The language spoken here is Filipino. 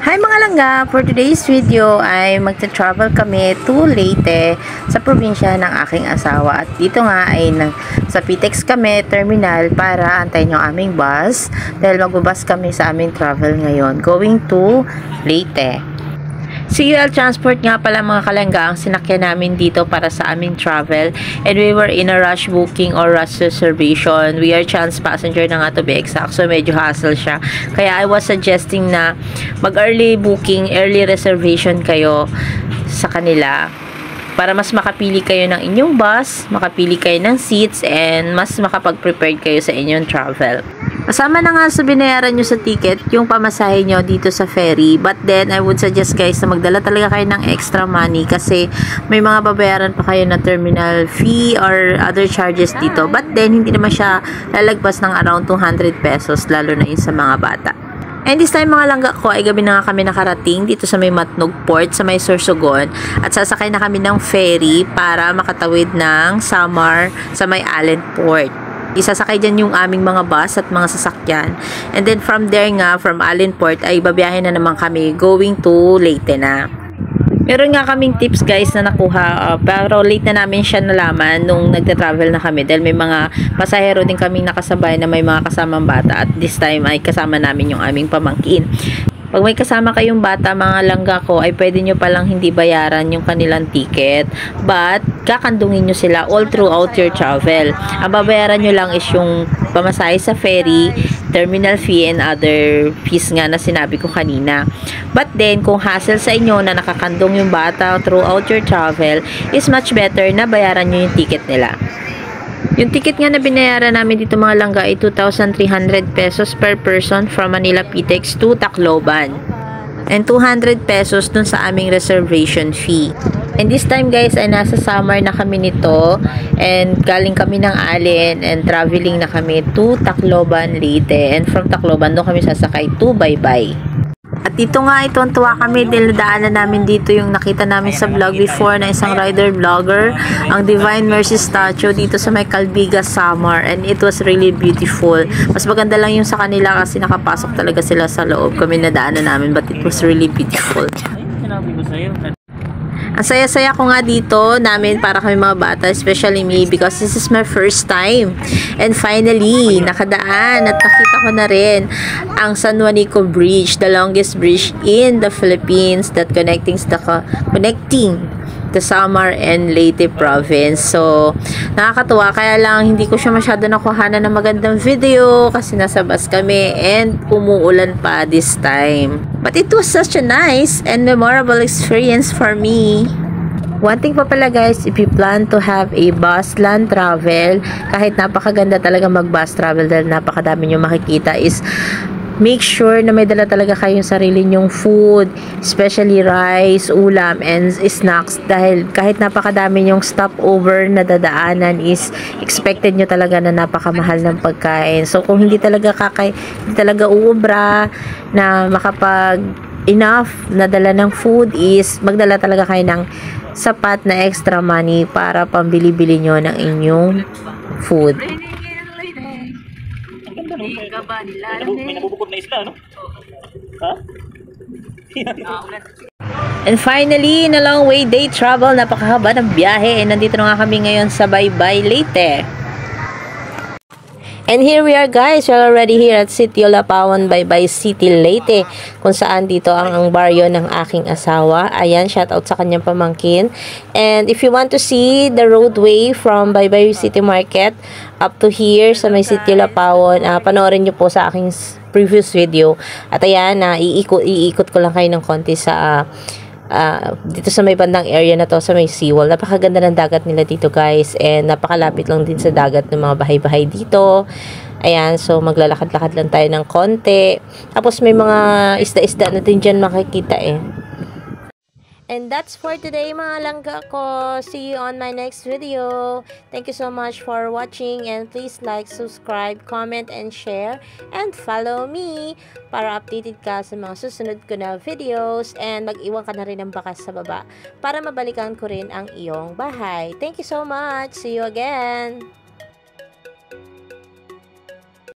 Hi mga langga! For today's video ay magta-travel kami to Leyte sa probinsya ng aking asawa. At dito nga ay sa PTEX kami, terminal, para antayin yung aming bus dahil magbubus kami sa aming travel ngayon going to Leyte. Si UL Transport nga pala mga kalangga ang sinakyan namin dito para sa aming travel, and we were in a rush booking or rush reservation. We are chance passenger na nga to be exact, so medyo hassle siya. Kaya I was suggesting na mag-early booking, early reservation kayo sa kanila para mas makapili kayo ng inyong bus, makapili kayo ng seats, and mas makapag-prepared kayo sa inyong travel. Kasama na nga sa binayaran nyo sa ticket yung pamasahe nyo dito sa ferry. But then, I would suggest guys na magdala talaga kayo ng extra money kasi may mga babayaran pa kayo na terminal fee or other charges dito. But then, hindi naman siya lalagpas ng around 200 pesos, lalo na yun sa mga bata. And this time mga langga ko ay gabi na nga kami nakarating dito sa may Matnog Port, sa may Sorsogon, at sasakay na kami ng ferry para makatawid ng Samar sa may Allen Port. Isasakay dyan yung aming mga bus at mga sasakyan. And then from there nga, from Allen Port ay babiyahin na naman kami going to Leyte na. Meron nga kaming tips guys na nakuha, pero late na namin siya nalaman nung nagte-travel na kami dahil may mga pasahero din kaming nakasabay na may mga kasamang bata, at this time ay kasama namin yung aming pamangkin. Pag may kasama kayong bata mga langga ko ay pwede nyo palang hindi bayaran yung kanilang ticket, but kakandungin nyo sila all throughout your travel. Ang babayaran nyo lang is yung pamasahe sa ferry, terminal fee, and other fees nga na sinabi ko kanina. But then, kung hassle sa inyo na nakakandong yung bata throughout your travel, is much better na bayaran nyo yung ticket nila. Yung ticket nga na binayaran namin dito mga langga ay 2,300 pesos per person from Manila PTEX to Tacloban. And 200 pesos dun sa aming reservation fee. And this time guys ay nasa summer na kami nito, and galing kami ng Allen and traveling na kami to Tacloban, Leyte, and from Tacloban doon kami sasakay to Baybay. At dito nga tuwa kami dahil nadaanan namin dito yung nakita namin sa vlog before na isang rider vlogger, ang Divine Mercy statue dito sa may Calbiga, Samar, and it was really beautiful. Mas maganda lang yung sa kanila kasi nakapasok talaga sila sa loob, kami nadaanan namin, but it was really beautiful. Sinabi ko sa'yo. Ang saya-saya ko nga dito namin para kami mga bata, especially me, because this is my first time. And finally, nakadaan at nakita ko na rin ang San Juanico Bridge, the longest bridge in the Philippines that connecting the Samar and Leyte province. So, nakakatuwa. Kaya lang, hindi ko siya masyado nakuhanan ng magandang video kasi nasa bus kami and umuulan pa this time. But it was such a nice and memorable experience for me. One thing pa pala guys, if you plan to have a bus land travel, kahit napakaganda talaga mag-bus travel dahil napakadami nyo makikita, is make sure na may dala talaga kayong sarili nyong food, especially rice, ulam, and snacks, dahil kahit napakadami nyong stopover na dadaanan is expected nyo talaga na napakamahal ng pagkain. So kung hindi talaga uubra na makapag enough na dala ng food, is magdala talaga kayo ng sapat na extra money para pambili-bili nyo ng inyong food. May nabubukod na isla, no? Ha? And finally, in a long way day travel, napakahaba ng biyahe, and nandito na nga kami ngayon sa Baybay, Leyte. And here we are guys, we're already here at Sitio Lapawan, Baybay City, Leyte, kung saan dito ang baryo ng aking asawa. Ayan, shout out sa kanyang pamangkin. And if you want to see the roadway from Baybay City Market up to here sa may Sitio Lapawan, panoorin nyo po sa aking previous video. At ayan, iikot ko lang kayo ng konti sa dito sa may bandang area na to, sa may seawall. Napakaganda ng dagat nila dito guys, and napakalapit lang din sa dagat ng mga bahay-bahay dito. Ayan, so maglalakad-lakad lang tayo ng konti, tapos may mga isda-isda na din dyan makikita eh. And that's for today mga langga ko. See you on my next video. Thank you so much for watching, and please like, subscribe, comment, and share, and follow me para updated ka sa mga susunod ko na videos, and mag-iwan ka na rin ng bakas sa baba para mabalikan ko rin ang iyong bahay. Thank you so much. See you again.